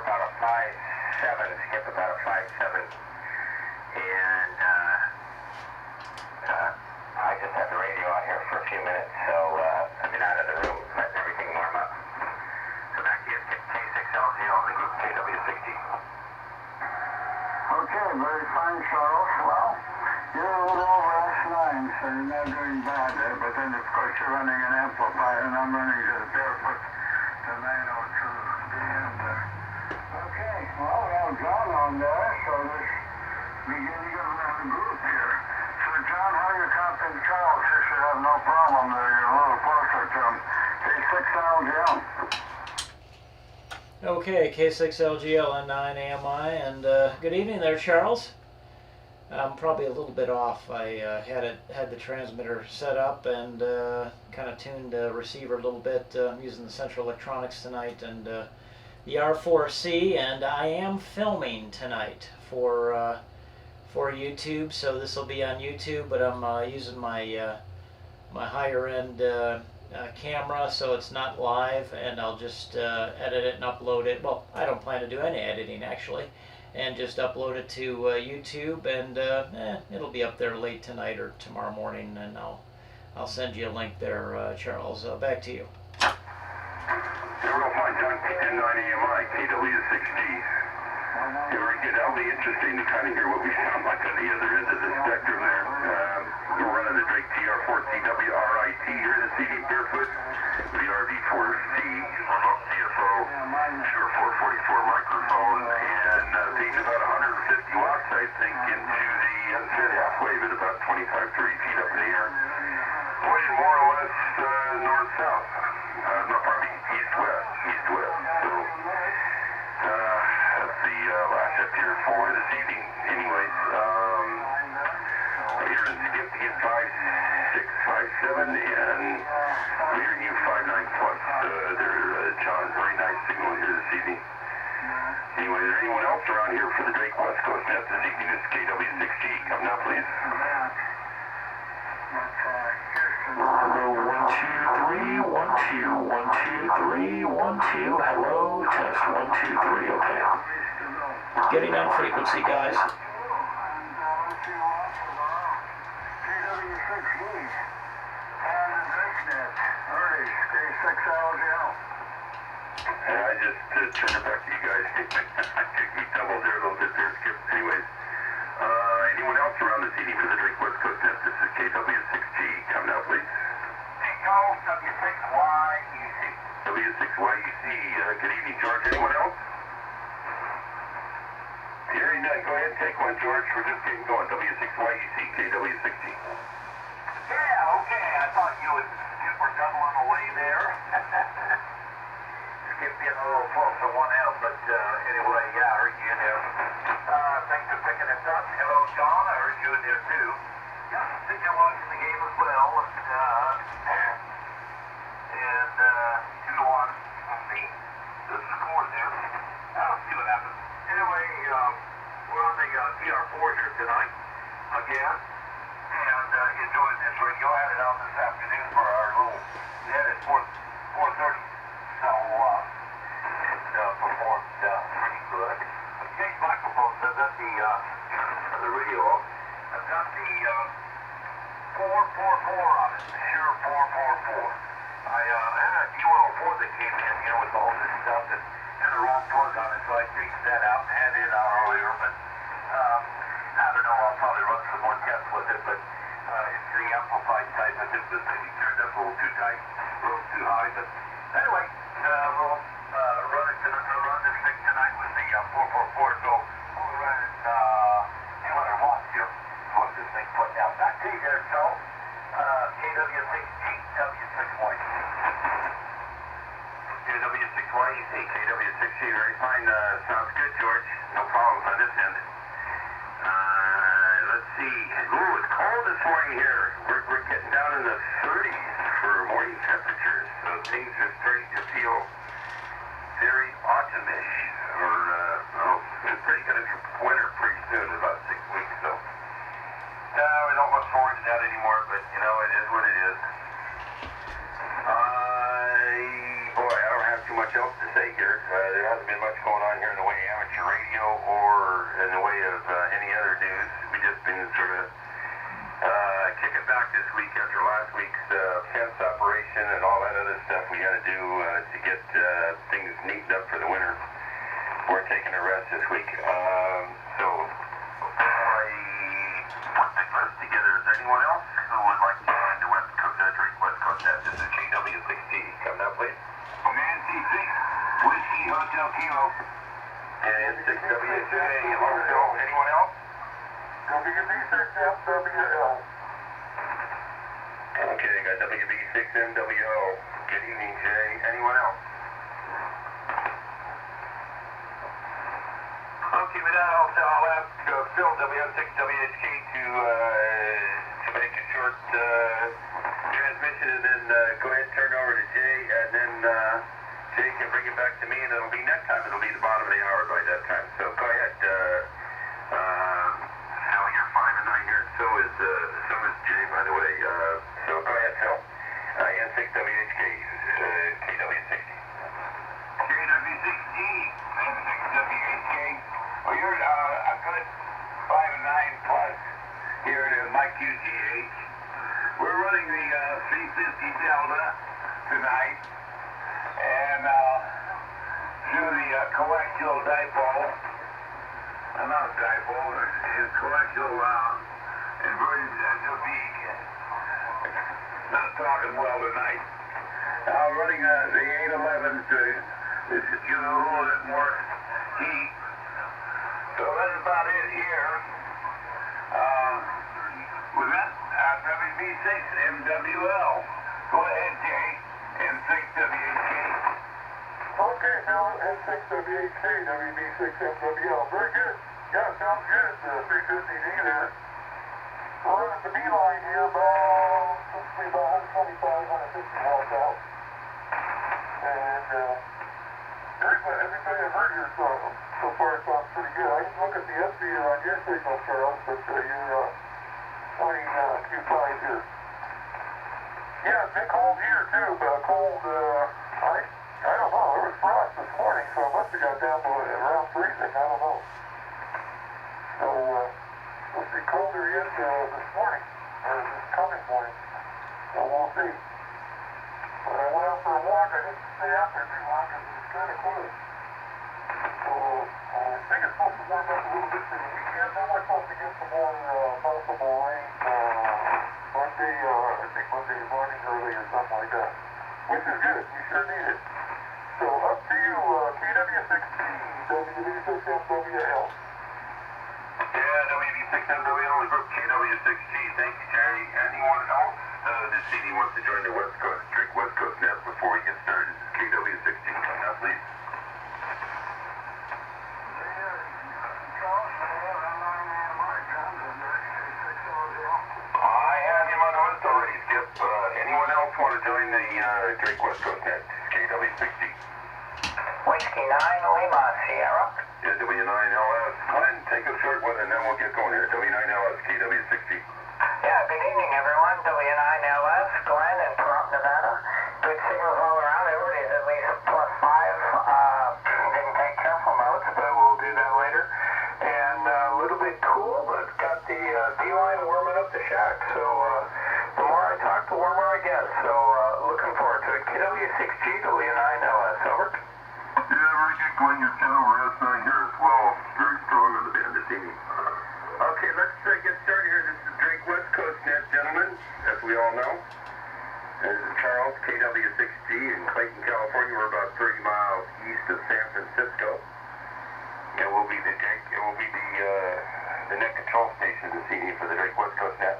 They're about a 5'7", skip about a 5'7", and I just had the radio on here for a few minutes, so I've been out of the room letting everything warm up. So back to you, K6LGL, the group KW60. Okay, very fine, Charles. Well, you're a little over S9, so you're not doing bad there, but then of course you're running an amplifier, and I'm running just barefoot to 902 DM there. Okay, well, we have John on there, so this beginning of another group here. So John, how you copying Charles? You should have no problem there. You're a little closer to him. K6LGL. Okay, K6LGL and 9AMI, and good evening there, Charles. I'm probably a little bit off. I had the transmitter set up and kind of tuned the receiver a little bit. I'm using the Central Electronics tonight and the R4C, and I am filming tonight for YouTube, so this will be on YouTube. But I'm using my my higher end camera, so it's not live, and I'll just edit it and upload it. Well, I don't plan to do any editing actually, and just upload it to YouTube, and it'll be up there late tonight or tomorrow morning, and I'll send you a link there, Charles. Back to you. You're real fine, John. K9AMI, KW6G. That'll be interesting to kind of hear what we sound like on the other end of the spectrum there. We're running the Drake TR4CWRIT here this evening, barefoot. The RV4C, remote CFO, Shure 444 microphone, and feeding about 150 watts, I think, into the unfed half-wave at about 25, 30 feet up in the air. Pointing more or less north-south. No, pardon me, east-west. So, that's the last up here for this evening. Anyways, here in Skip, you get 5'6", 5'7", and we're hearing you 5'9" plus. John, very nice signal here this evening. Anyway, is there anyone else around here for the Drake West Coast Net this evening? This is KW6G. Come now, please. Hello, 1, 2, 3, 1, 2, 1, 2, 3, 1, 2. Hello, test 1, 2, 3. Okay. Getting on frequency, guys. I just turned it back to you guys. I think we doubled there a little bit there, Skip. Anyways, anyone else around this evening for the Drake West Coast Net? This is KW6G. Come now, please. W6YEC. W6YEC. Good evening, George. Anyone else? Here you done. Go ahead and take one, George. We're just getting going. W6YEC, KW6G. Yeah, okay. I thought you were doubling away there. Skip getting a little close to 1L, but anyway, yeah, I heard you in there. Thanks for picking us up. Hello, Sean. I heard you in there too. Yeah, I think you're watching the game as well. And 2-1 on the score there. I'll see what happens. Anyway, we're on the TR4 here tonight again, and enjoying this radio. I had it out this afternoon for our little, we had it 4:30, so it performed pretty good. I changed microphones. I've got the radio. I've got the 444 on it, the Shure 444. I had a U104 that came in, with all this stuff and had a wrong plug on it, so I changed that out and had it out earlier, but I don't know, I'll probably run some more tests with it, but it's the amplified type. I think this thing turned up a little too tight, a little too high, but anyway, we'll run this thing tonight with the 444, so we'll run it 200 watts here. What's this thing putting out? Back to you there, Charles. KW6G, W6YEC. KW6YEC, KW6G, very fine. Sounds good, George. No problems on this end. Let's see. Ooh, it's cold this morning here. We're getting down in the 30s for morning temperatures, so things are starting to feel very autumnish, or it's pretty going to be winter pretty soon, in about 6 weeks, so. We don't look forward to that anymore, but, it is what it is. Boy, I don't have too much else to say here. there hasn't been much going on here in the way of amateur radio or in the way of any other news. We've just been sort of kicking back this week after last week's fence operation and all that other stuff we had to do to get things neatened up for the winter. We're taking a rest this week. So I put the list together. Is there anyone else who would like to join the West Coast, Drake West Coast Net? This is KW60. Coming up, please. Nancy 6, Whiskey Hotel Kilo. And 6WHJ. Hello, anyone else? WB6FWL. Okay, got WB6MWO. Good evening, Jay. Anyone else? Okay, with that, I'll ask Phil, WM6WHK, to make a short transmission, and then go ahead and turn it over to Jay, and then Jay can bring it back to me, and it'll be next time. It'll be the bottom of the hour by that time. So go ahead. Phil, you're 5 and 9 here, and so is Jay, by the way. So go ahead, Phil. N6WHK, KW60. KW60 and 6WHK. Well, you're a good 5 and 9 plus here at Mike UGH. We're running the 350 Delta tonight, and through the coaxial dipole. Not dipole, it's coaxial inverted Nuvik. Not talking well tonight. Running the 811 to give it a little bit more heat. So that's about it here. With that, WB6 MWL. Go ahead, Jay, and 6WHK. Okay, now N6WHK, WB6FWL. Very good. Yeah, sounds good. 350D there. We're running the beeline here about 125, 150 watts out. And everything I've heard here so far sounds pretty good. I didn't look at the S meter on your signal, Charles, but you're running Q5 here. Yeah, it's been cold here too, but cold, I don't know, there was frost this morning, so it must have got down to around freezing, I don't know. So, it'll be colder yet this morning, or this coming morning, so we'll see. But I went out for a walk, I didn't stay out there too long because it's kind of cold. So, I think it's supposed to warm up a little bit for the weekend, then we're supposed to get some more possible rain Monday, I think Monday morning early or something like that. Which is good, we sure need it. So up to you, KW60, WB6FWL. Yeah, WB6MWL, the group KW6G. Thank you, Jerry. Anyone else this evening wants to join the West Coast, Drake West Coast Net before we get started? KW6G, coming up, please. I have him on the list already, Skip. Anyone else want to join the Drake West Coast Net? KW60. Whiskey 9 Lima Sierra. Yeah, W9LS. Glenn, take a short one and then we'll get going here. W9LS, KW60. Yeah, good evening everyone. W9LS, Glenn in Pahrump, Nevada. Good signals all around. Everybody's at least +5. Didn't take careful notes, but we'll do that later. And a little bit cool, but got the D-line warming up the shack. So the more I talk, the warmer I get. So looking forward to it. KW6G, W9LS, over. Yeah, very good, Glenn. You're 10 over S9 here as well. Very strong on the band this evening. Okay, let's get started here. This is Drake West Coast Net, gentlemen, as we all know. This is Charles, KW6G in Clayton, California. We're about 30 miles east of San Francisco. It will be the net control station this evening for the Drake West Coast Net.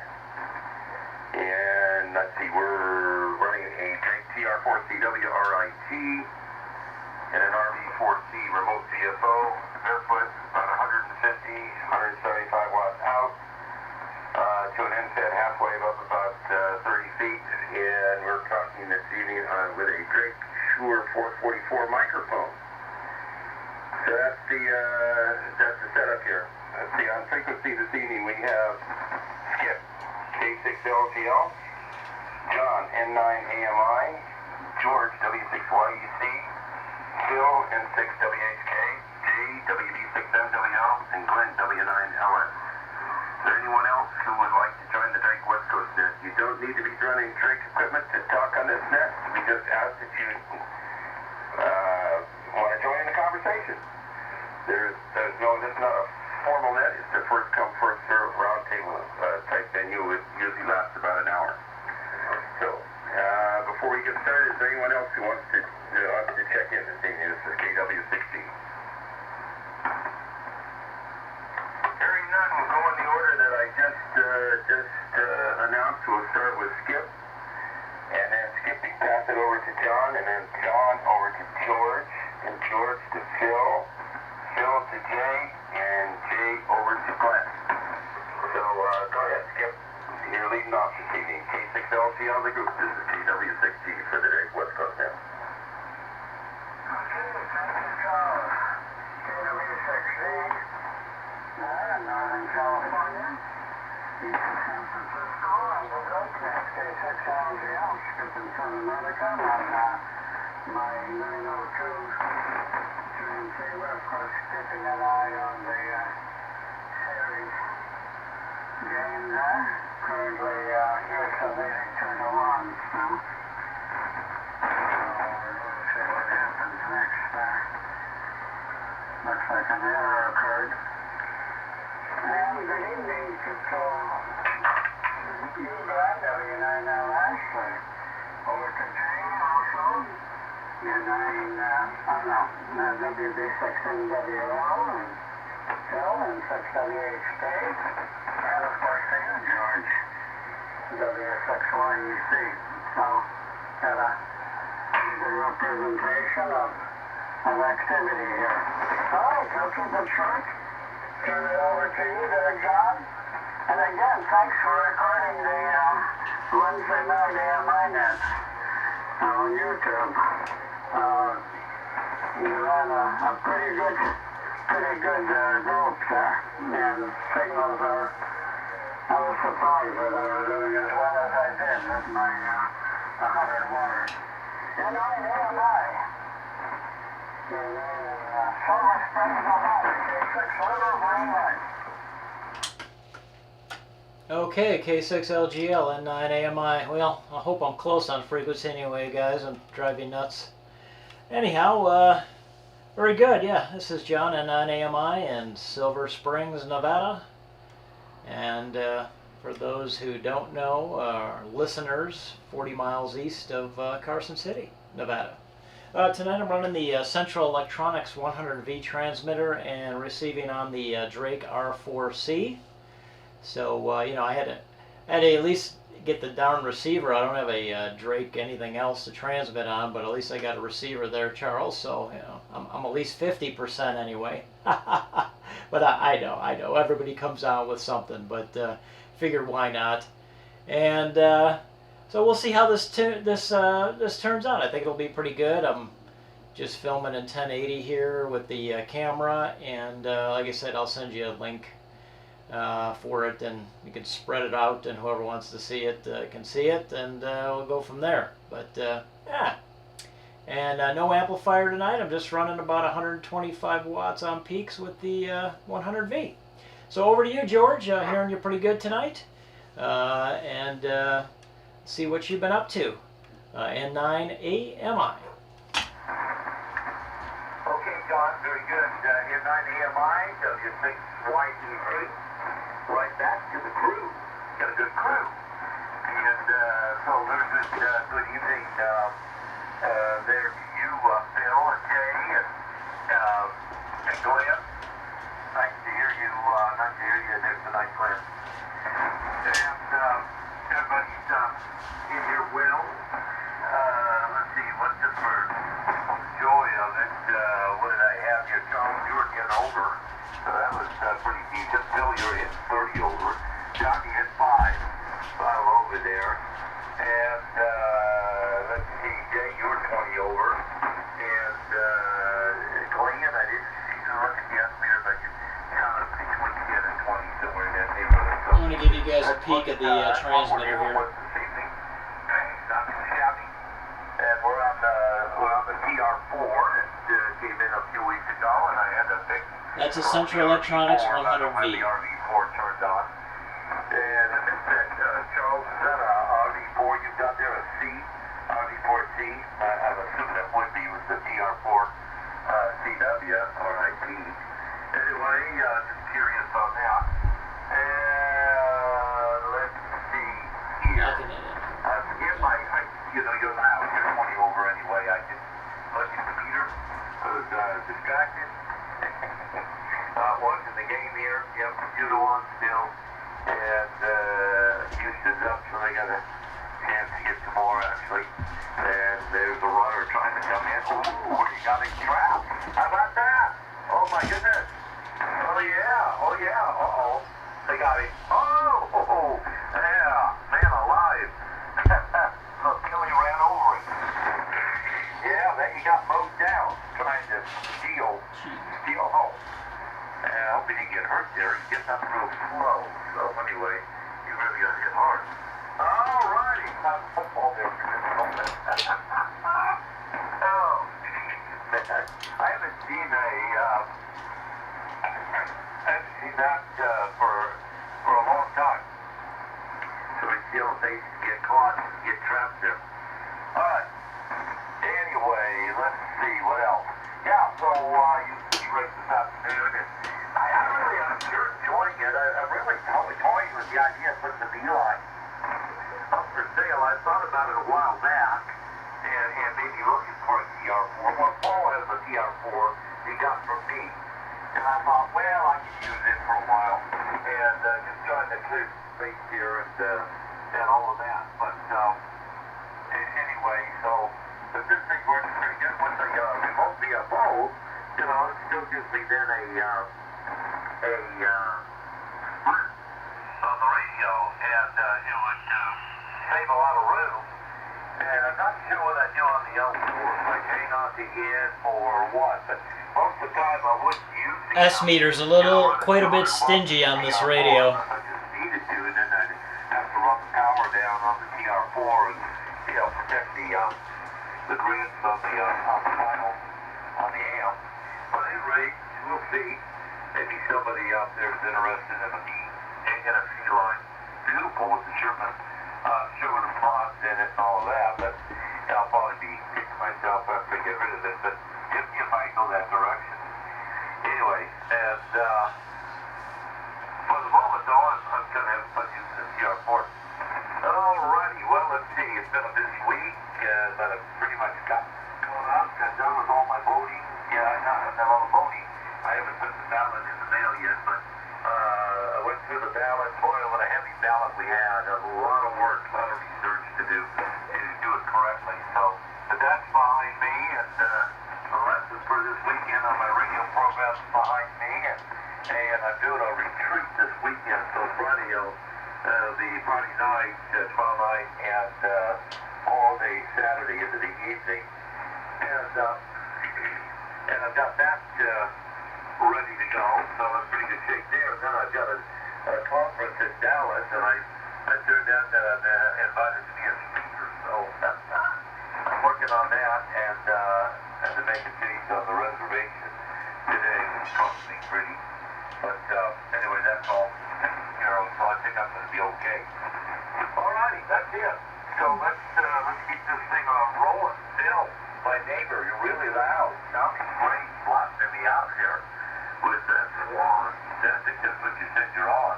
And let's see, we're running a Drake TR4CW RIT and an RV4C remote CFO, barefoot, about 150, 175 watts out, to an NSAT half wave up about 30 feet, and we're talking this evening with a Drake Shure 444 microphone. So that's the setup here. Let's see, on frequency this evening we have Skip, K6LGL, John, N9AMI, George, W6YEC, Phil, N6WHK, Jay, WD6MWL, and Glenn, W9LS. Is there anyone else who would like to join the Drake West Coast net? You don't need to be running Drake equipment to talk on this net. We just ask that you want to join in the conversation. There's no, this is not a formal net. It's a first come, first serve roundtable type venue. It usually lasts about an hour. So, before we get started, is there anyone else who wants to check in this evening? This is KW16. Hearing none, we'll go in the order that I just announced. We'll start with Skip, and then Skip, we pass it over to John, and then John over to George, and George to Phil, Phil to Jay, and Jay over to Glenn. So, go ahead, Skip. You're leading off this evening. K6LG on the group. This is KW6G for the Drake West Coast now. Okay, thank you, Charles. KW6D, Northern California, East San Francisco, and the Drake net, K6LGL, skipping from America on my 902 GMC West Coast, keeping an eye on the series game there. Currently, you're submitting to the ones now. We'll see what happens next there. Looks like an error occurred. And good evening to you, Glenn, W9LS, over to Jane also, WB6NWL, and Phil, and 6WHK. And of course, to you, George, W6YEC. So, got a good representation of activity here. All right, I'll keep it short. Turn it over to you there, John. And again, thanks for recording the Wednesday night AMI net on YouTube. You ran a pretty good group there, and signals are. I was surprised that I was doing as well as I did with my 100 water. And I AMI. Silver Springs, Nevada, K6 River, Green Light. Okay, K6LGL and 9AMI. Well, I hope I'm close on frequency anyway, guys. I'm driving nuts. Anyhow, very good. Yeah, this is John and 9AMI in Silver Springs, Nevada. And for those who don't know, our listeners, 40 miles east of Carson City, Nevada. Tonight I'm running the Central Electronics 100V transmitter and receiving on the Drake R4C. So, you know, I had to at least get the darn receiver. I don't have a Drake anything else to transmit on, but at least I got a receiver there, Charles. So, you know, I'm at least 50% anyway. But I know. Everybody comes out with something, but figured why not. And so we'll see how this turns out. I think it'll be pretty good. I'm just filming in 1080 here with the camera, and like I said, I'll send you a link for it, and you can spread it out, and whoever wants to see it can see it, and we'll go from there. But yeah, and no amplifier tonight. I'm just running about 125 watts on peaks with the 100V. So over to you, George. Hearing you pretty good tonight, and see what you've been up to. N9AMI. Okay, John, very good. N9AMI, W6YEC. Right back to the crew. Got a good crew. And so there's good evening there to you, Phil and Jay and Glenn. Nice to hear you. Nice to hear you there tonight, Glenn. And everybody's in here well. Let's see, what's the first joy of it? What did I have here, Charles? You were getting over. So that was pretty decent. Phil, you're hitting 30 over. Johnny hit 5 over there. And let's see, Jay, you were 20 over. And Glenn, I didn't see you look at the estimator, but you counted between 10 and 20 somewhere in that neighborhood. So I'm going to give you guys a peek at the transmitter here. This evening. Not too shabby. And we're on the TR4, and ago, and I had a big... That's a Central Electronics When the 100V. RV4 turned on. And it said, Charles, is that a RV4 you've got there, a C? RV4C? I'm assuming it would be with the TR4 CW or IP. Anyway, just curious on that. And let's see here. Knocking it in. Forget you're in the house, you're 20 over anyway. I just looked at the meter. I was distracted. Watching the game here. Yep, 2-1 still. And Houston's up, so they got a chance to get some more actually. And there's a runner trying to come in. Ooh, he got him trapped. How about that? Oh my goodness. Oh yeah. Oh yeah. Uh-oh. They got him. Oh, yeah. Man alive. Billy ran over him. Yeah, then he got mowed down trying to steal home. I hope he didn't get hurt there. He's getting up real slow. So anyway, he really got hit hard. All righty. Not football there for just a moment. Oh. I haven't seen that for a long time. So we feel they get caught and get trapped there. All right. Anyway, let's see what else. Yeah, so you raced this afternoon, and you're enjoying it. I'm really toying with the idea of putting the Beeline up for sale. I thought about it a while back, and maybe looking for a TR4. Well, Paul has a TR4 he got from me, and I thought, well, I could use it for a while, and just trying to clear space here and all of that. But anyway, so the this thing works pretty good with the remote VFO. You know, it still gives me then a on the radio, and it would save a lot of room. And I'm not sure what I do on the L4, if I hang on to it or what, but most of the time I wouldn't use the S-meter's quite a bit stingy on this radio. I just needed to, and then I'd have to run the power down on the TR4 and, protect the grids on the final, on the amp. But at any rate, we'll see. Maybe somebody out there is interested in a Beeline. Beautiful with the Sherman font in it and all of that, but I'll probably be kicking myself after I get rid of it, but it might go that direction. Anyway, and for the moment though, I'm going to have fun using the TR4. Alrighty, well let's see, it's been a busy week, but I've pretty much got going on, got done with all my voting. Yeah, I haven't done all the voting. I haven't put the ballot in the mail yet, but I went through the ballot. Boy, what a heavy ballot we had. A lot of work, a lot of research to do it correctly. So, but that's behind me, and the lessons for this weekend on my radio program is behind me, and I'm doing a retreat this weekend. So Friday, the Friday night, 12 night, and all day Saturday into the evening, and I've got that ready to go, so I'm in pretty good shape there. And then I've got a conference in Dallas, and I turned out that I'm invited to be a speaker, so I'm working on that, and had to make a change on the reservation today, which cost me pretty. But anyway, that's all taken care of, so I think I'm going to be okay. Alrighty, that's it. So let's keep this thing rolling. Phil, my neighbor, you're really loud. Sounding great, blasting me out here with that swan. I think that's what you said you're on.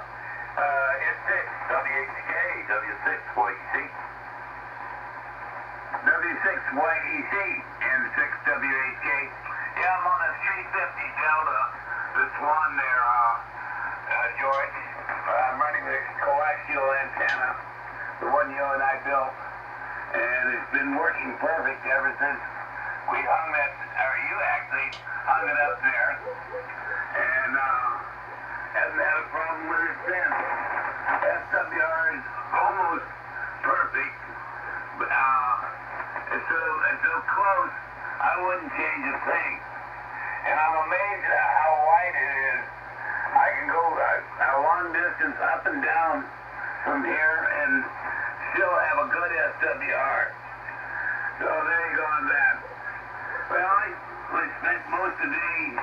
N6, WHK, W6YEC. W6YEC and 6WHK. Yeah, I'm on the 350 Delta. This one there, George. I'm running the coaxial antenna, the one you and I built, and it's been working perfect ever since we hung that, or you actually hung it up there, and haven't had a problem with it since. SWR is almost perfect, but it's so close, I wouldn't change a thing. And I'm amazed at how wide it is. I can go a long distance up and down from here and still have a good SWR. So there you go on that. Well, I spent most of the day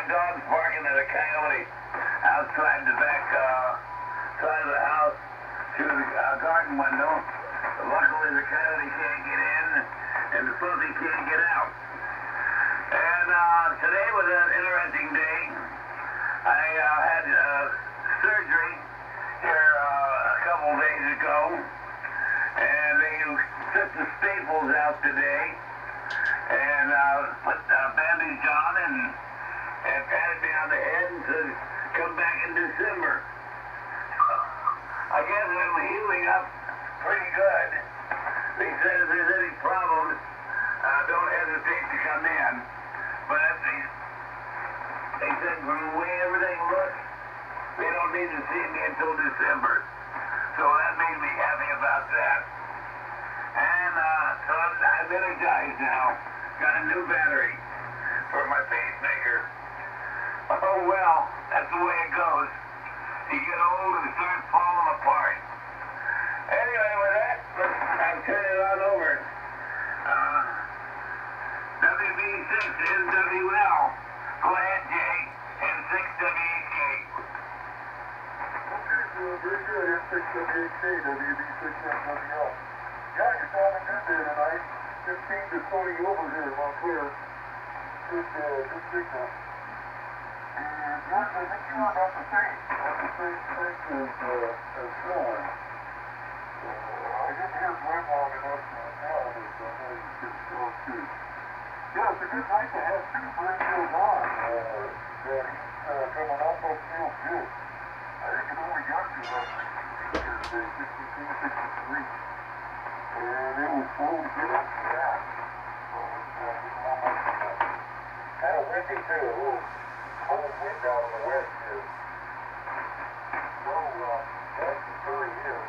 my dog's barking at a coyote outside the back side of the house through the garden window. Luckily, the coyote can't get in, and the puppy can't get out. And today was an interesting day. I had surgery here a couple days ago, and they took the staples out today, and put a bandage on and patted me on the head and said, come back in December. I guess I'm healing up pretty good. They said if there's any problems, don't hesitate to come in. But they said from the way everything looks, they don't need to see me until December. So that made me happy about that. And so I'm energized now. Got a new battery for my pacemaker. Oh well, that's the way it goes. You get old and start falling apart. Anyway, with that, I'll turn it on over. WB6 NWL. Go ahead, Jay. And 6WHK. Okay, so very good. M6WHK, WB6NWL. Yeah, you're sounding good there tonight. 15 to 20 over here in Montclair. Good signal. And George, I think you were about the same. About the same strength as Phil. I didn't hear Glenn long enough to tell this, so I know you can still too. Yeah, it's a good night to have two brand new on. Daddy, coming up, that feels good. I think it only got to about 62 today, 62, 63. And it was slow to get up to that. So it's not much of that. Kind of windy too, a little cold wind out in the west here. So, that's the story here.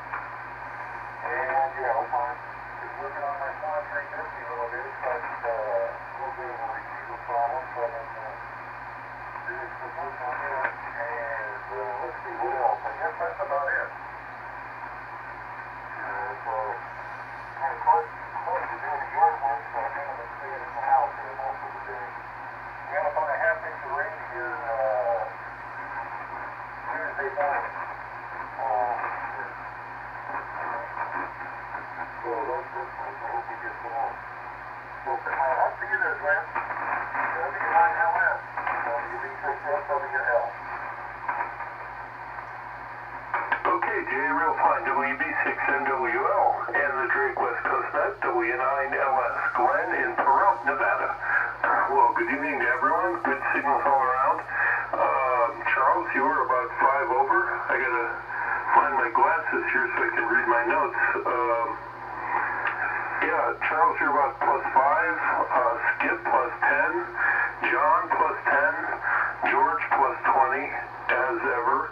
And yeah, I'm just working on my monitoring energy a little bit. It's got a little bit of a receiver problem, but I'm doing some work on it. And let's see what else. I guess that's about it. So, kind of close to doing the yard work, so I'm going to stay in the house here most of the day. We had about a half inch of rain here Tuesday night. So that's I hope we get some more. So I'll see you there, Glenn. WNILS. WB6SWL. Okay, Jay, real fine. WB6NWL and the Drake West Coast Net, W9LS, Glenn in Pahrump, Nevada. Well, good evening to everyone. Good signals all around. Charles, you were about 5 over. I gotta find my glasses here so I can read my notes. Yeah, Charles, you're about +5. Skip +10. John +10. George +20, as ever.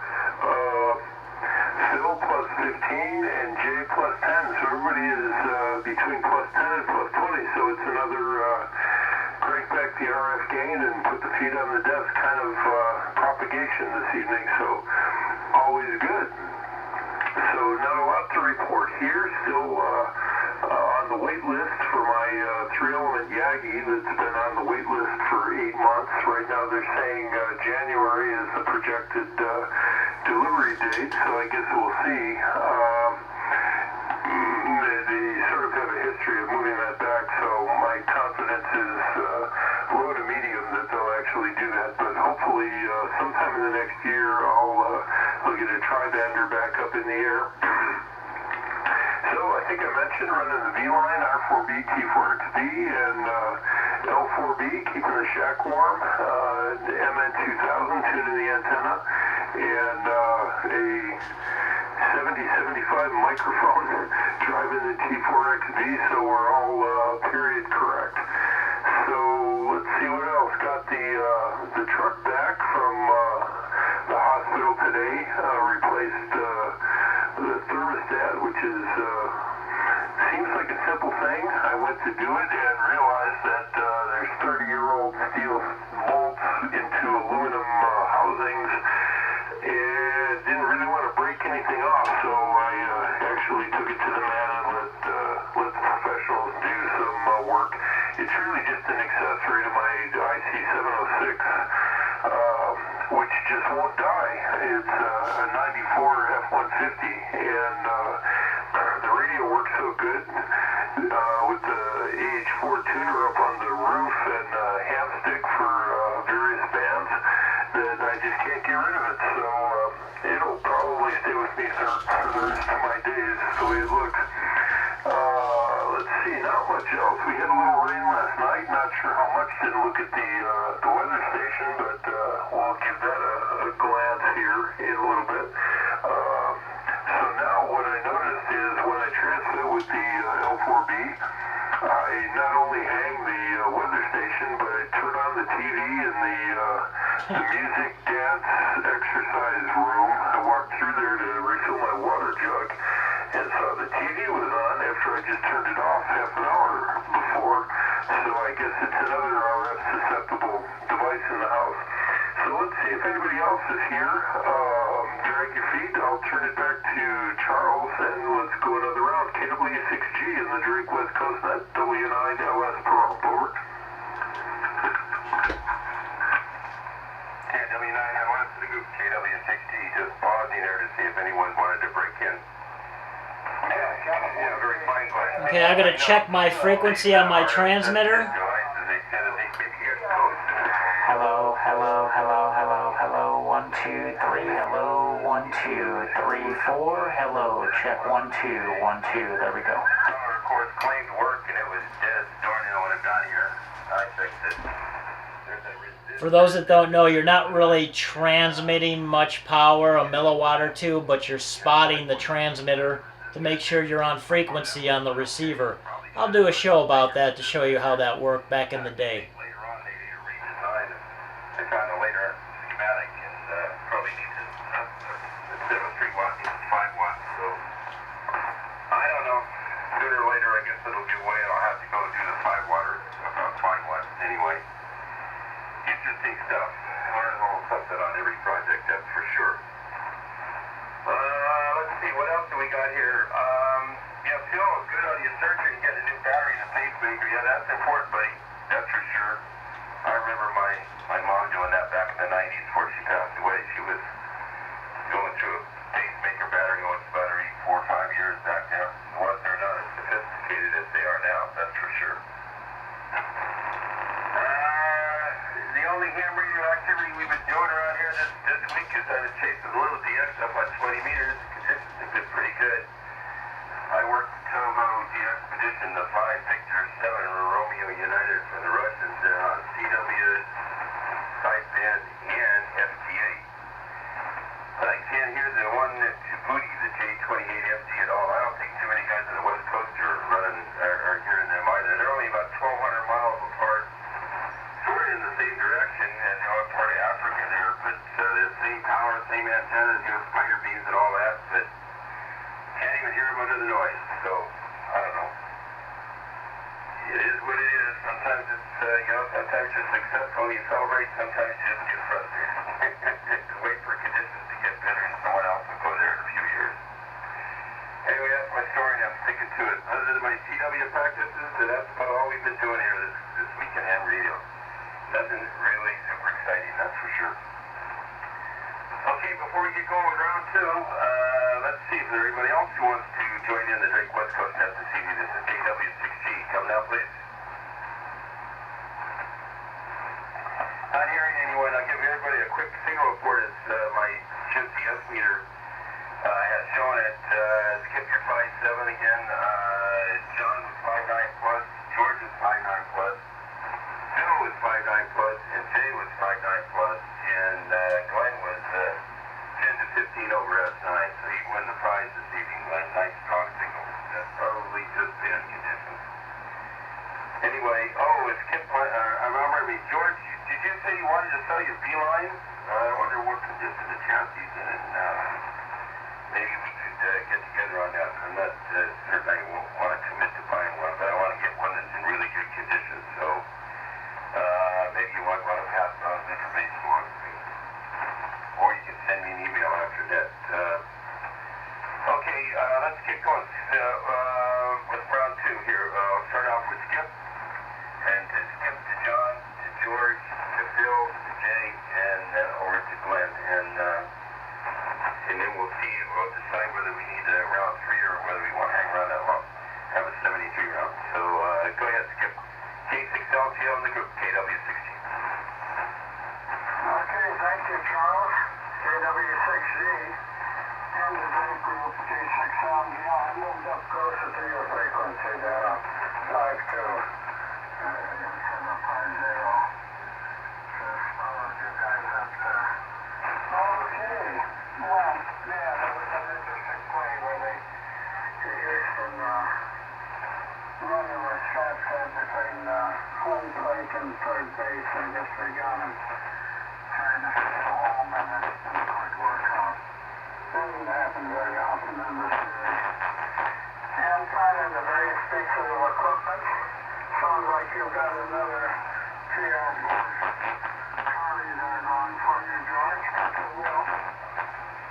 Phil +15 and Jay +10. So everybody is between +10 and +20. So it's another crank back the RF gain and put the feet on the desk kind of propagation this evening. So always good. So not a lot to report here. Still on the wait list for my 3-element Yagi that's been on the wait list for 8 months. Right now they're saying January is the projected delivery date, so I guess we'll see. They sort of have a history of moving that back, so my confidence is low to medium that they'll actually do that. But hopefully sometime in the next year I'll get a tri-bander back up in the air. So I think I mentioned running the V-line, R4B, T4XB, and L4B, keeping the shack warm, the MN2000, tuning the antenna, and a 7075 microphone driving the T4XB, so we're all period correct. So let's see what else. Got the truck back from the hospital today, replaced the thermostat, which is seems like a simple thing. I went to do it and realized that there's 30-year-old steel bolts into aluminum housings, and didn't really want to break anything off, so I actually took it to the man and let the professionals do some work. It's really just an accessory to my IC706 it's a 94 F-150, and the radio works so good with the AH4 tuner up on the roof and hamstick for various bands that I just can't get rid of it. So it'll probably stay with me for the rest of my days, the way it looks. Let's see, not much else. We had a little rain last night. Not sure how much. Didn't look at the weather station, but we'll give that a glance here in a little bit. So now what I noticed is when I transmit with the L4B, I not only hang the weather station, but I turn on the TV in the music, dance, exercise room. I walked through there to refill my water jug and saw the TV was on after I just turned it off half an hour before. So I guess it's another RF susceptible device in the house. So let's see if anybody else is here. Drag your feet. I'll turn it back to Charles and let's go another round. KW6G in the Drake West Coast Net. W9LS prompt. Over. KW9LS to the group KW6G. Just pausing there to see if anyone wanted to break in. Yeah, very fine, Glenn. Okay, I'm gonna check my frequency on my transmitter. Hello, hello, hello, hello, hello, 1, 2, 3, hello, 1, 2, 3, 4, hello, check 1, 2, 1, 2, there we go. Tower, of course, claimed work and it was dead storm when it got here. I think that there's a For those that don't know, you're not really transmitting much power, a milliwatt or two, but you're spotting the transmitter to make sure you're on frequency on the receiver. I'll do a show about that to show you how that worked back in the day. later on they redesigned it. They found a later schematic and probably needs it. Instead of a 3 watt, needs 5 watts. So I don't know. Sooner or later, I guess it'll give way and I'll have to go do the 5 watters, about 5 watts anyway. Interesting stuff. Learn a little something on every project, that's for sure. Let's see, what else do we got here? Yeah, Phil, good on your surgery and getting a new battery and a pacemaker. Yeah, that's important, buddy. That's for sure. I remember my mom doing that back in the 90s before she passed away. She was going through a pacemaker battery going for about 4 or 5 years back there. They're not as sophisticated as they are now, that's for sure. The only ham radio activity we've been doing around here this week is I've been chasing a little DX up on 20 meters. Conditions have been pretty good. I worked Togo, the Expedition, the 5 Victor 7 Romeo United for the Russians on CW, sideband, and FT8. I can't hear the one at Djibouti, the J28FD at all. I don't think too many guys on the West Coast are hearing them either. They're only about 1,200 miles apart, sort of in the same direction, and part of Africa there, but the same power, same antennas, spider beams and all that, but can't even hear them under the noise, so I don't know. It is what it is. Sometimes it's, sometimes you're successful, you celebrate, sometimes you just get frustrated. Wait for conditions to get better and someone else will go there in a few years. Anyway, that's my story and I'm sticking to it. Other than my CW practices, that's about all we've been doing here this week in ham radio. Nothing really super exciting, that's for sure. Okay, before we get going with round 2, let's see if there's anybody else who wants to join in the Drake West Coast Net this evening. This is KW6G. Come now, please. Not hearing anyone. I'll give everybody a quick signal report as my GPS meter has shown it. Skip your 5.7 again. John was 5.9 plus. George was 5.9 plus. Phil was 5.9 plus. And Jay was 5.9 plus. And Glenn was 10 to 15 over S9. So he won the prize this evening. Nice strong signal. That's probably just band conditions. Anyway, Skip, I remember, George, did you say you wanted to sell your Beeline? I wonder what condition the chassis is in. Maybe we could get together on that. I'm not certain I won't want to commit to buying one, but I want to get one that's in really good condition. So maybe you might want to pass on the information along to me. Or you can send me an email after that. Okay, let's get going. With round 2 here. I'll start off with Skip. And to Skip, to John, to George, to Phil, to Jay, and over to Glenn. And round 3 or whether we want to hang around that long. Have a 73 round. So go ahead, Skip. K6LGL in the group, KW16. Okay, thank you, Charles. KW6Z and the Drake Group K6LGL. I moved up closer to your frequency there on 5-2. Instead of 5-0. So followed you guys up there. Okay. Well, yeah, that was an interesting play where they Houston runner was trapped between home plate and third base. I guess they got him trying to stay home and it didn't quite work out. Doesn't happen very often in the series. And finally, the various pieces of equipment. Sounds like you've got another PR board. Charlie there going for you, George. Got the wheel.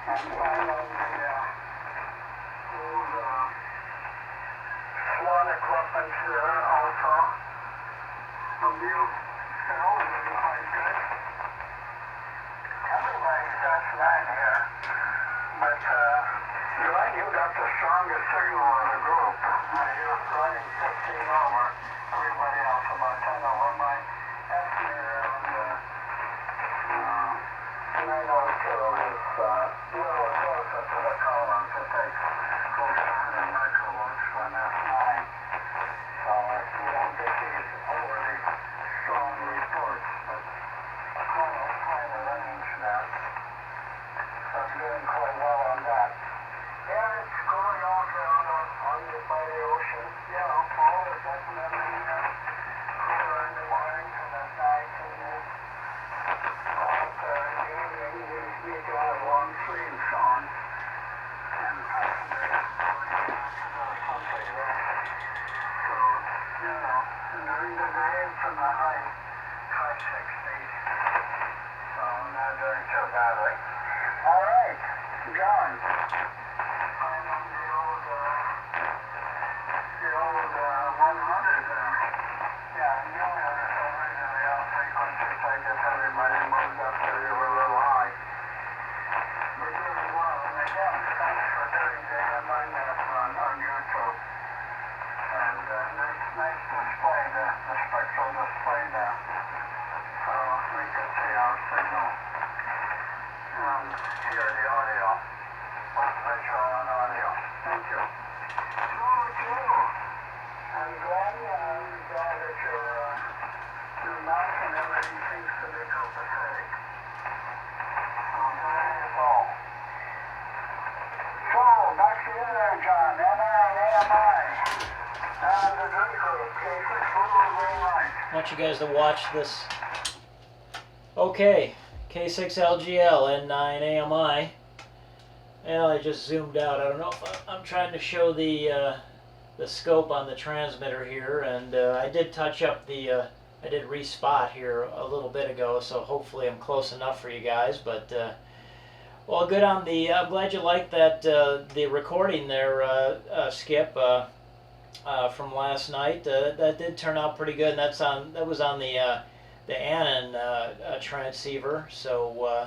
And finally, the old SWAT equipment there also. From you, Phil, really quite good. Everybody's got that here. But, Glenn, you got the strongest signal in the group. You're running 15 over everybody else, about 10 over my estimator on the 902 is a little closer to the columns. It takes close to 100 microvolts for an F9. So you won't get these overly strong reports, but kind of range that. So I'm doing quite well on that. Yeah, it's going off out on the by the ocean. You know, fall is definitely cooler in the mornings and at night and out evening we got long sleeves on. And passengers going back to the something there. So, you know, and during the day it's in the high 60s. So not doing too badly. All right, John. I'm on the old 100 there. Yeah, you had us originally on frequencies. I guess everybody moved up to you were a little high. We're doing well. And again, thanks for doing the AMI map on YouTube. And nice display, the spectral display there. So we can see our signal. Hear the audio, both visual and audio. Thank you. So, too. I'm glad that your mouth and everything seems to be copacetic. So, there you go. So, back to you there, John. NI and AMI. And the Drake Group, K6 Blue, green light. I want you guys to watch this. Okay. K6LGL N9 AMI. Well, I just zoomed out. I don't know if I'm trying to show the scope on the transmitter here, and I did touch up I did respot here a little bit ago, so hopefully I'm close enough for you guys. But well, good on the. I'm glad you liked that the recording there, Skip, from last night. That did turn out pretty good, and that was on the Annan transceiver, so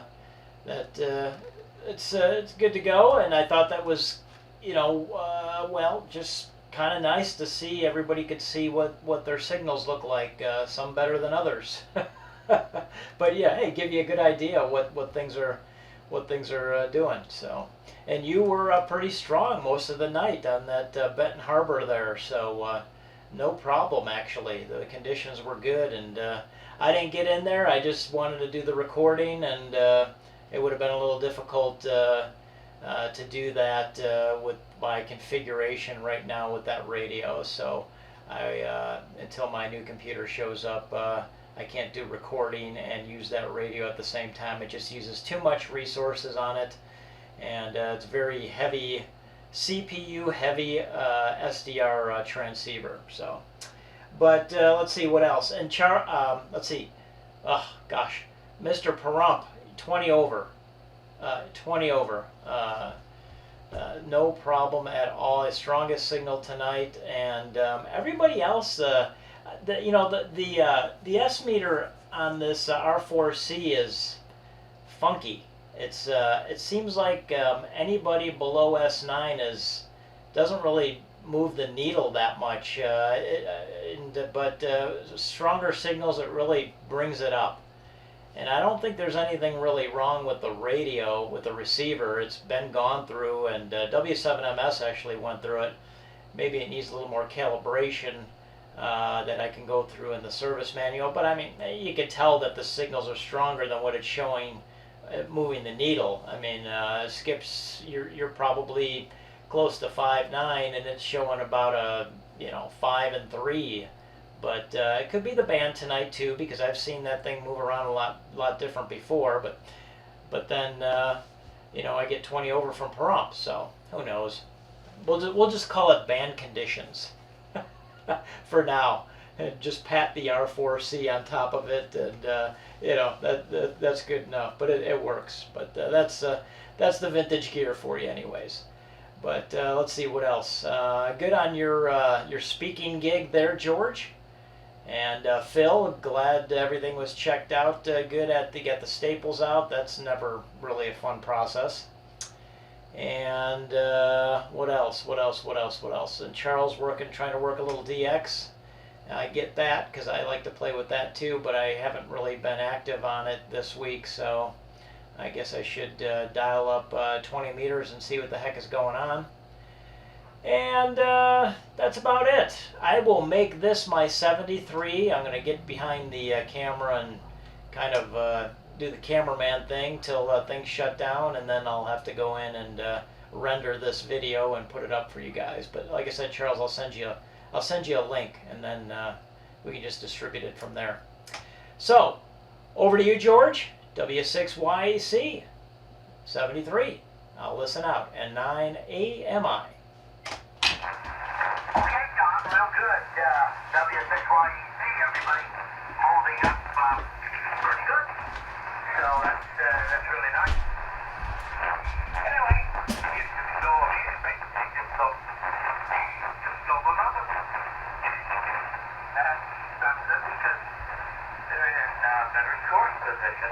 it's good to go. And I thought that was, well, just kind of nice to see. Everybody could see what their signals look like. Some better than others, but yeah, hey, give you a good idea what things are doing. So, and you were pretty strong most of the night on that Benton Harbor there, so no problem actually. The conditions were good, and I didn't get in there. I just wanted to do the recording, and it would have been a little difficult to do that with my configuration right now with that radio. So until my new computer shows up, I can't do recording and use that radio at the same time. It just uses too much resources on it, and it's very heavy, CPU heavy SDR transceiver. So. But let's see what else. And let's see. Oh gosh, Mr. Pahrump, 20 over. 20 over. No problem at all. His strongest signal tonight, and everybody else. The S meter on this R4C is funky. it seems like anybody below S9 doesn't really move the needle that much, but stronger signals, it really brings it up. And I don't think there's anything really wrong with the radio, with the receiver. It's been gone through, and W7MS actually went through it. Maybe it needs a little more calibration that I can go through in the service manual. But I mean, you can tell that the signals are stronger than what it's showing moving the needle. I mean, Skips, you're probably close to 5.9, and it's showing about a 5 and 3. But it could be the band tonight too, because I've seen that thing move around a lot different before. But then I get 20 over from Pahrump, so who knows? We'll just call it band conditions for now. And just pat the R4C on top of it, and that's good enough. But it works. But that's the vintage gear for you, anyways. But let's see what else. Good on your speaking gig there, George. And Phil, glad everything was checked out good to get the staples out. That's never really a fun process. And what else? And Charles trying to work a little DX. I get that because I like to play with that too, but I haven't really been active on it this week, so I guess I should dial up 20 meters and see what the heck is going on. And that's about it. I will make this my 73. I'm going to get behind the camera and kind of do the cameraman thing till things shut down, and then I'll have to go in and render this video and put it up for you guys. But like I said, Charles, I'll send you a link, and then we can just distribute it from there. So, over to you, George. W6YEC 73. I'll listen out. And 9AMI. Okay, Don, real good. W6YEC, everybody holding up pretty good. So that's really nice. Anyway, you just go ahead, basically just go another one. That's good because they're in better scoring position.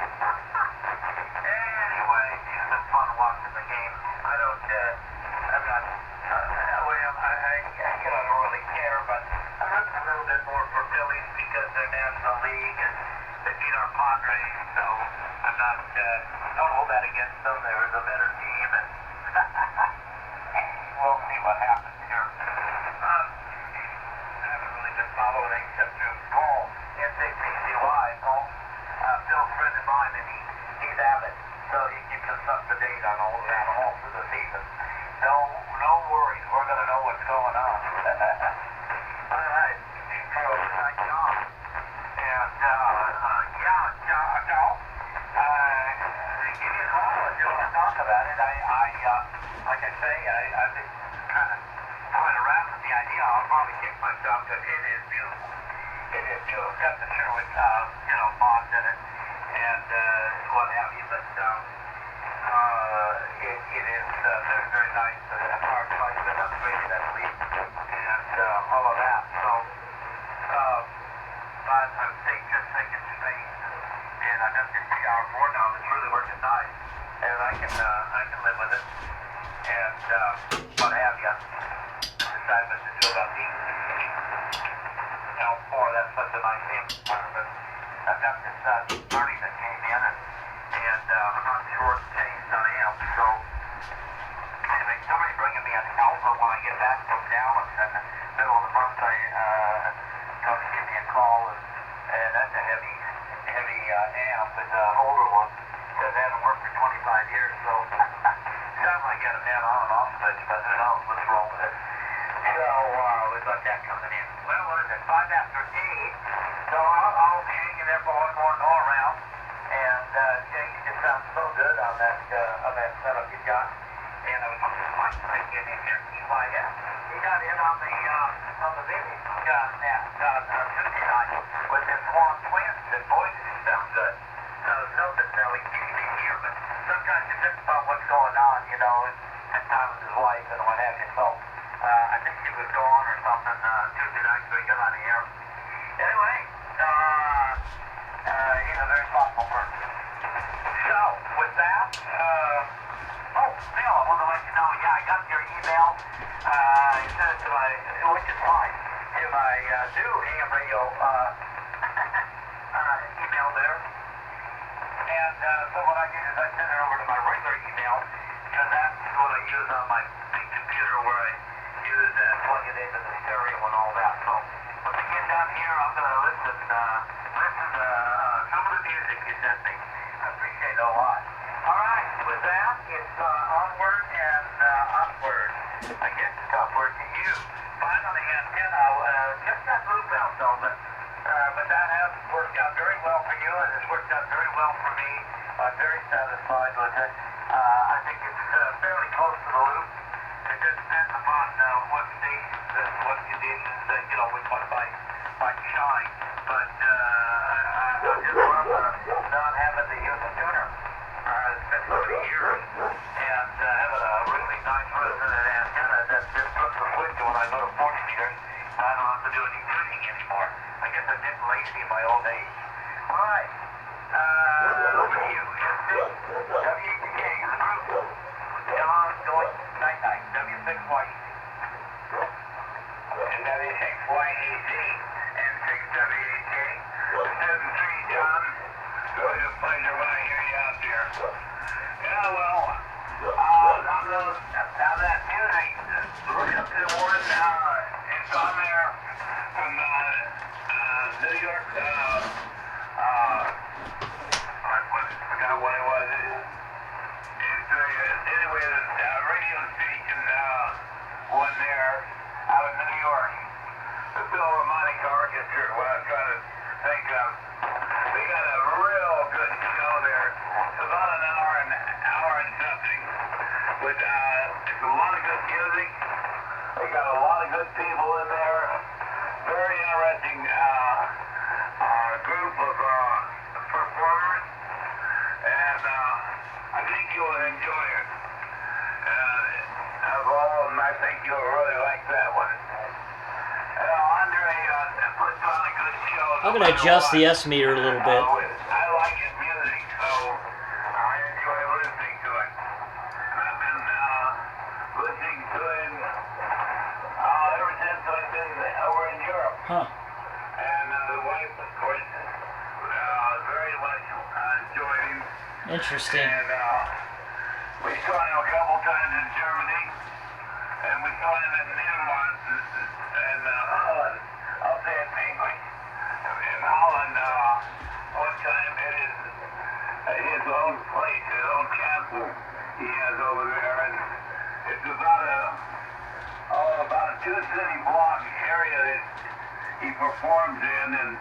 Anyway, it's been fun watching the game. I'm not, I don't really care, but I'm rooting a little bit more for Phillies because they're National League and they beat our Padres, so I'm not, don't hold that against them. They were the better team, and we'll see what happens here. I haven't really been following except through Paul, NCPCY, Paul, Phil's friend of mine, and he's avid, so he keeps us up to date on all of that all through the season. No worries, we're going to know what's going on. All right, so nice job. And, Joe, give me a call if you want to talk about it. Like I say, I've been kind of toying around with the idea. I'll probably kick myself because it is beautiful. It is beautiful. Got the Sherwood, mods in it and what have you, but it is very, very nice. The power supply's been upgraded, I believe, and all of that. So, but I'm just thinking space, and I've got this PR4 now that's really working nice, and I can live with it, and what have you. Decided what to do about these L4. That's such a nice name, but I've got this deep learning that came in, and I'm not sure it's changed on amp, so anyway, somebody bringing me an Alpha when I get back from Dallas in the middle of the month. Going to give me a call, and that's a heavy amp. It's an older one that hasn't worked for 25 years, so sounds like I got a man on and off switch, but who knows what's wrong with it. So we've got that coming in. Well, what is it? 5 after 8. So I'll be hanging there for one more go around. And Jay, you just sound so good on that setup you got. And I was wondering if Mike might get in here. He got in on the video. Tuesday night with his Swan Twins. And boy, did he sound good. Nothing really easy here, but sometimes it's just about what's going on, and time with his wife and what have you. So I think he was gone or something Tuesday night, so he got on the air. Anyway, he's a very thoughtful person. So, with that, let you know, yeah, I got your email. It says, which is fine. To my new AM radio email there. And so what I did is I sent it over to my regular email, because that's what I use on my big computer where I use and plug it into the stereo and all that. So when we get down here, I'm going to listen to some of the music you sent me. I appreciate it a lot. All right, with that, it's onward and upward. I guess it's upward to you. Fine on the antenna, just that loop out though, but that has worked out very well for you, and it's worked out very well for me. I'm very satisfied with it. I think it's fairly close to the loop. It just depends upon what stations and what conditions that, which one might shine. But I just love not having to use a tuner. It's been so many years, and having a really nice resonant antenna that just flips the switch when I go to 40 meters. I don't have to do any tuning anymore. I guess I'm getting lazy in my old age. All right. Over to you. WETK, the group. John Deutsch, night-night, W6YEZ. And W6YEZ, and 6WHK. 7-3, John. So it's a pleasure when I hear you out there. Yeah, well, now that music, look up to one, it's on there from New York, I forgot what it was. It's anyway, the radio station, one there out of New York, the Philharmonic Orchestra, what I'm trying to think of. They got a real good show there. It's about an hour and something, but it's a lot of good music. They got a lot of good people in there. Very interesting group of performers, and I think you'll enjoy it. Of all of them, I think you'll really like that one. Andre puts on a good show. I'm going to adjust the S meter a little bit. I like his music, so I enjoy listening to it. I've been listening to him ever since I've been over in Europe. Huh. And the wife, of course, very much enjoyed him. Interesting. And we saw him a couple times in Germany, and we saw him in Denmark, and Holland. I'll say it in English. In Holland, one time at his own place, his own castle he has over there, and it's about a two-city block area that he performs in, and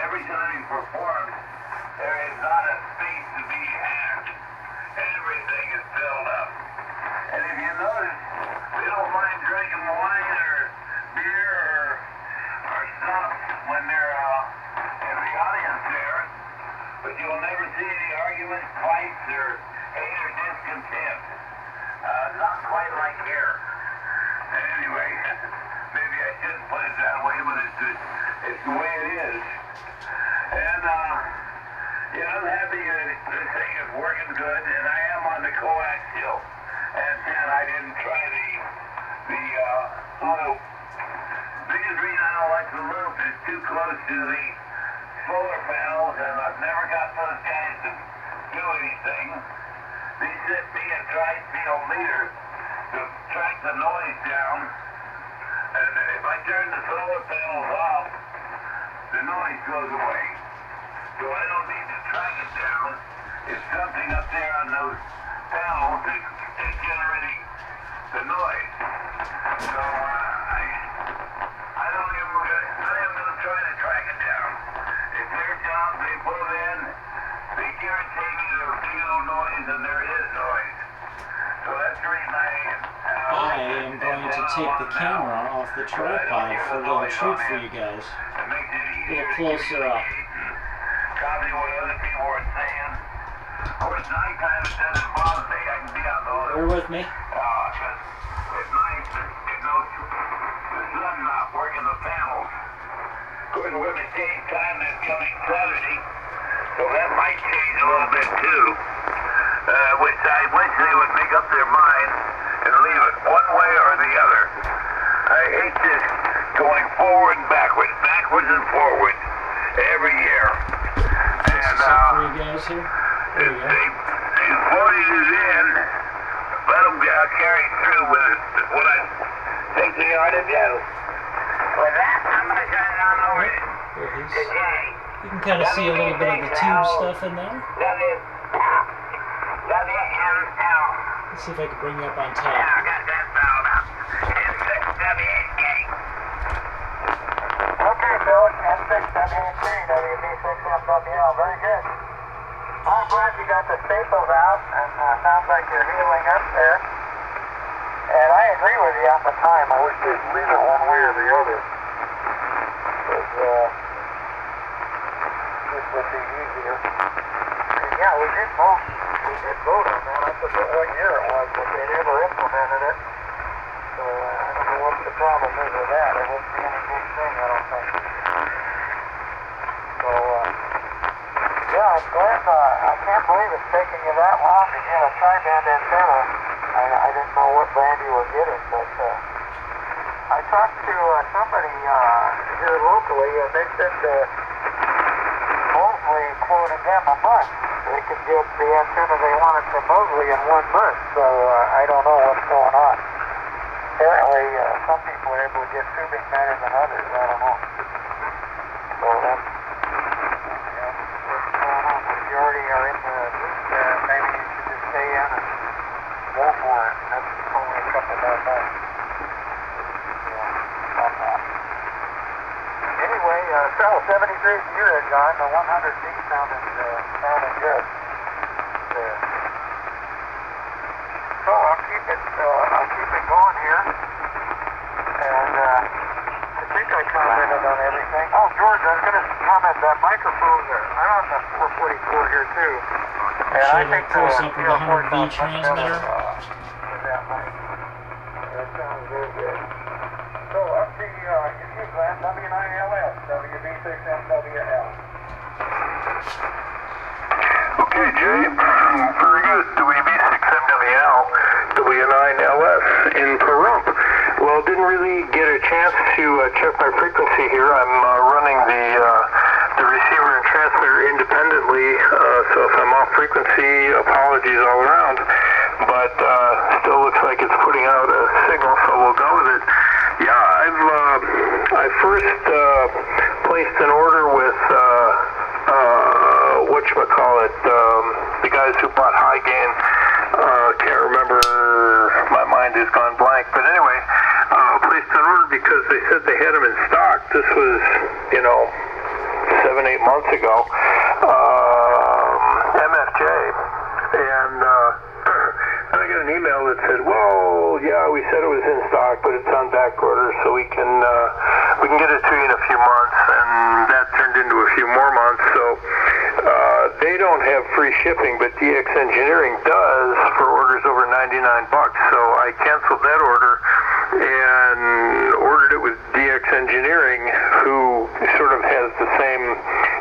every time he performs, there is not a space to be had. Everything is filled up. And if you notice, they don't mind drinking wine or beer or stuff when they're in the audience there, but you'll never see any arguments, fights, or hate or discontent. Not quite like here. Anyway, maybe I shouldn't put it that way, but it's the way it is. And I'm happy that this thing is working good, and I am on the coaxial antenna. I didn't try the loop. Biggest reason I don't like the loop is too close to the solar panels, and I've never got those guys to do anything. They sent me a tri-field meter to track the noise down, and if I turn the solar panels off, the noise goes away. So I don't need to track it down. It's something up there on those panels that is generating the noise. So I don't even going to try to track it down. It's their job. They put it in. They guarantee me there will be no noise, and there is noise. So that's the reason I am going to take the camera off the tripod for a little treat for you guys. It makes it A easier little closer up. copy what other people are saying. Of course, nighttime it doesn't bother me. I can be out the Bear with me. because at night, the sun not working the panels. Of course, we're going to change time this coming Saturday, so that might change a little bit too, which I wish they would make up their mind. forward and backwards and forward every year. And For you guys here. There you go. they floated it in, let them carry through with what I think they ought to do. With that, I'm going to turn it on over There he is. to Jay. You can kind of see a little bit of the tube stuff in there. WML. Let's see if I can bring you up on Yeah, I top. got that fouled up. N6W8K. Okay, Bill, N6W8K, WB6MWL, very good. I'm glad you got the staples out, and sounds like you're healing up there. And I agree with you at the time. I wish they'd leave it one way or the other. Because, this would be easier. And yeah, we did vote on that. I forget what year it was, but they never implemented it. So I don't know what the problem is with that. It wouldn't be any big thing, I don't think. So, yeah, Glenn, I can't believe it's taking you that long to get a tri-band antenna. I didn't know what band you were getting, but I talked to somebody here locally, and they said Mosley quoted them a month. They could get the antenna they wanted from Mosley in 1 month, so I don't know what's going on. Apparently, some people are able to get tubing better than others, I don't know. So that's what's going on. If you already are in the loop there, maybe you should just stay in and go for it. That's only a couple more months. Anyway, so 73 is the year, John. The 100 feet sounded good. So I'll keep it going here. And I think I commented on everything. Oh, George, I was going to comment that microphone there. I'm on the 444 here too. And Show I that think close up with the 4 100V sounds much transmitter. better, with that mic. That sounds very good. So up to you, Glenn, W9LS, WB6MWL. Okay, Jay. Very good. WB6MWL, W9LS in Pahrump. Well, didn't really get a chance to check my frequency here. I'm running the receiver and transmitter independently, so if I'm off frequency, apologies all around. But still looks like it's putting out a signal, so we'll go with it. Yeah, I first placed an order with whatchamacallit, the guys who bought High Gain. Can't remember, my mind has gone blank. But anyway, placed an order because they said they had them in stock. This was, 7-8 months ago. MFJ. And I got an email that said, well, yeah, we said it was in stock, but it's on back order, so we can get it to you in a few months. And that turned into a few more months. So they don't have free shipping, but DX Engineering does for orders over $99. So I canceled that order and ordered it with DX Engineering, who sort of has the same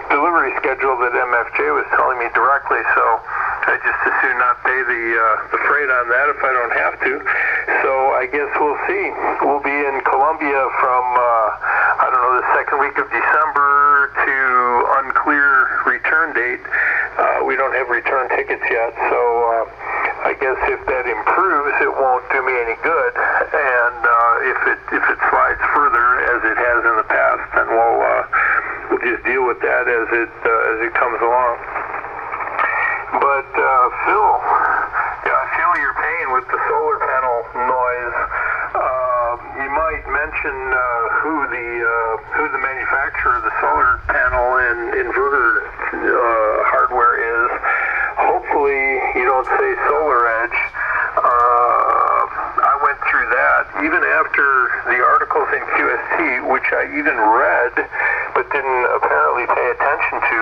delivery schedule that MFJ was telling me directly. So I just as soon not pay the freight on that if I don't have to. So I guess we'll see. We'll be in Columbia from the second week of December to unclear return date. We don't have return tickets yet, so I guess if that improves, it won't do me any good. And if it slides further as it has in the past, then we'll just deal with that as it comes along. But Phil, yeah, I feel your pain with the solar panel noise. You might mention who the manufacturer of the solar panel and inverter hardware is. Hopefully you don't say SolarEdge. I went through that even after the articles in QST, which I even read but didn't apparently pay attention to.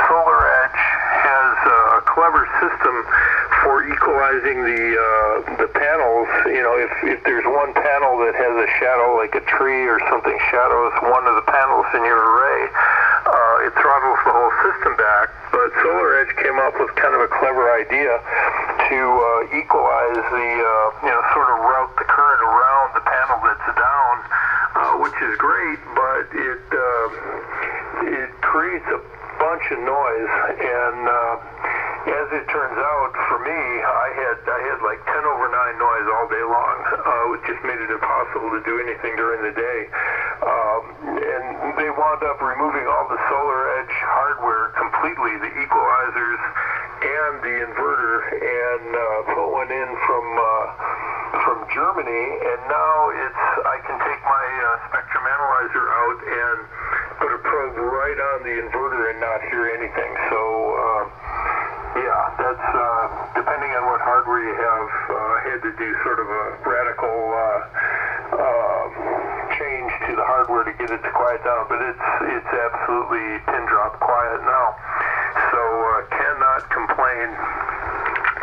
SolarEdge has a clever system for equalizing the panels. If there's one panel that has a shadow, like a tree or something shadows one of the panels in your array, it throttles the whole system back. But SolarEdge came up with kind of a clever idea to equalize the, sort of route the current around the panel that's down, which is of noise, and as it turns out, for me, I had like 10 over 9 noise all day long, which just made it impossible to do anything during the day. And they wound up removing all the Solar Edge hardware completely, the equalizers and the inverter, and put one in from Germany, and now I can take my spectrum analyzer out and put a probe right on the inverter and not hear anything. So yeah, that's depending on what hardware you have. I had to do sort of a radical change to the hardware to get it to quiet down, but it's absolutely pin drop quiet now. So cannot complain.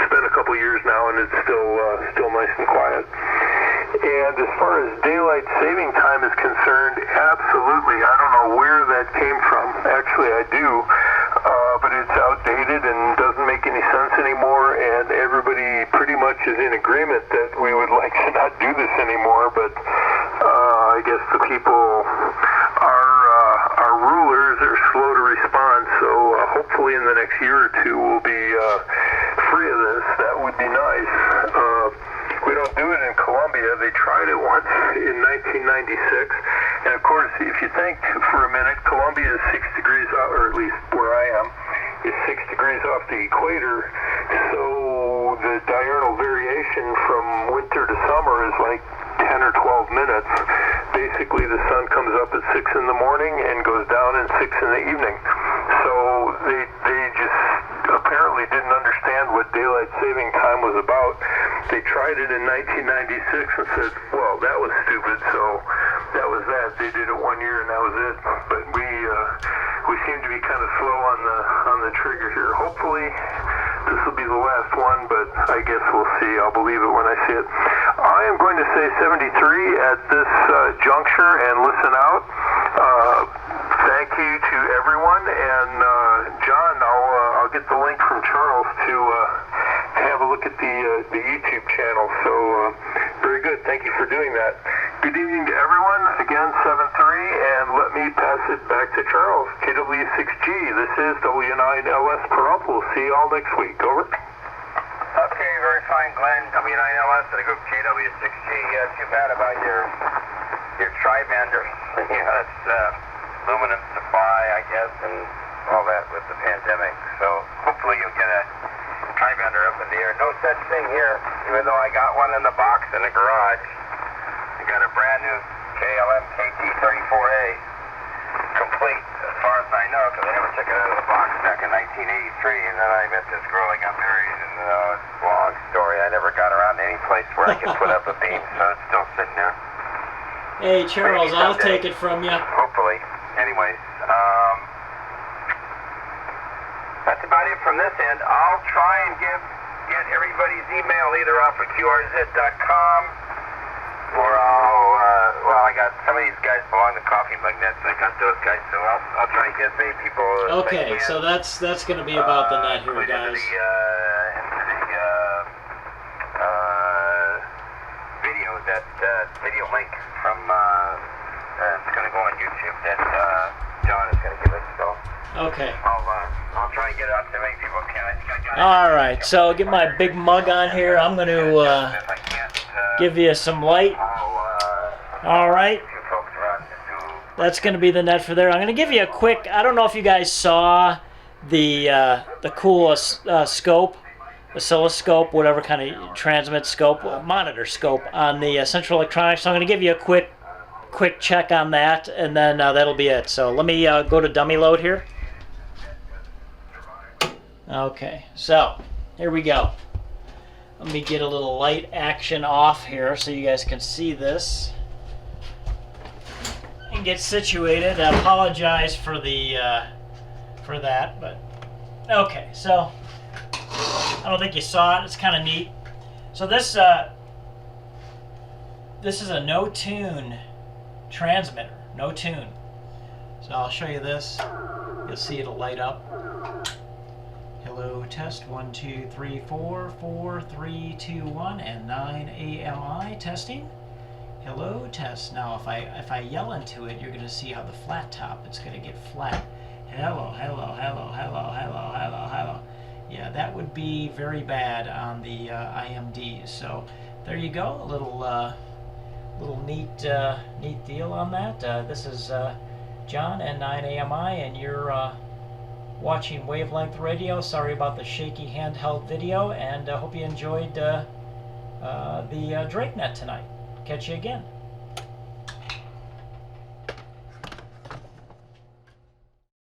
It's been a couple years now, and it's still nice and quiet. And as far as daylight saving time is concerned, absolutely. I don't know where that came from. Actually, I do. But it's outdated and doesn't make any sense anymore, and everybody pretty much is in agreement that we would like to not do this anymore, but I guess the people our rulers are slow to respond, so hopefully in the next year or two we'll be free of this. That would be nice. We don't do it in Colombia. They tried it once in 1996, and of course, if you think for a minute, Colombia is 6 degrees out, or at least where I am, is 6 degrees off the equator, so the diurnal variation from winter to summer is like 10 or 12 minutes. Basically, the sun comes up at 6 in the morning and goes down at 6 in the evening. So they just apparently didn't understand what daylight saving time was about. They tried it in 1996 and said, well, that was stupid, so that was that. They did it 1 year and that was it. But we seem to be kind of slow on the trigger here. Hopefully this will be the last one, but I guess we'll see. I'll believe it when I see it. I am going to say 73 at this juncture and listen out. Thank you to everyone, and John, I'll get the link from Charles to have a look at the YouTube channel. So very good. Thank you for doing that. Good evening to everyone. Again, 7-3, and let me pass it back to Charles. KW6G. This is W9LS Pahrump. We'll see you all next week. Over. Okay, very fine, Glenn. W9LS and the group KW6G. Too bad about your tri-banders. That's aluminum supply, I guess, and all that with the pandemic. So hopefully you'll get a tri-bander up in the air. No such thing here, even though I got one in the box in the garage. I got a brand new KLM KT34A, complete as far as I know, because I never took it out of the box back in 1983, and then I met this girl I got married, and it's a long story. I never got around to any place where I could put up a beam, so it's still sitting there. Hey, Charles, I'll take it from you. Hopefully. Anyways, that's about it from this end. I'll try and get everybody's email either off of QRZ.com or I got some of these guys belong to Coffee Mug Nets, so I got those guys, so I'll try and get as many people as Okay, so that's going to be about the net here, guys. Into the video, that video link from it's going to go on YouTube that John is going to give us, so Okay. I'll try and get it out to as many people as can. I think I got it. All right, so I'll get my big mug on here. I'm going to If I can't, give you some light. All right. two folks around to do. That's going to be the net for there. I'm going to give you a quick, I don't know if you guys saw the cool scope, oscilloscope, whatever kind of transmit scope, monitor scope on the Central Electronics. So I'm going to give you a quick check on that, and then that'll be it. So let me go to dummy load here. Okay, so here we go. Let me get a little light action off here so you guys can see this and get situated. I apologize for the for that, but okay. So I don't think you saw it. It's kind of neat. So this is a no tune transmitter, no tune. So I'll show you this. You'll see it'll light up. Hello, test 1 2 3 4 4 3 2 1 and 9 AMI testing. Hello, test. Now if I yell into it, you're going to see how the flat top, it's going to get flat. Hello. Yeah, that would be very bad on the IMDs. So there you go, a little neat deal on that. This is John, N9AMI, and you're watching Wavelength Radio. Sorry about the shaky handheld video, and hope you enjoyed the DrakeNet tonight. Catch you again.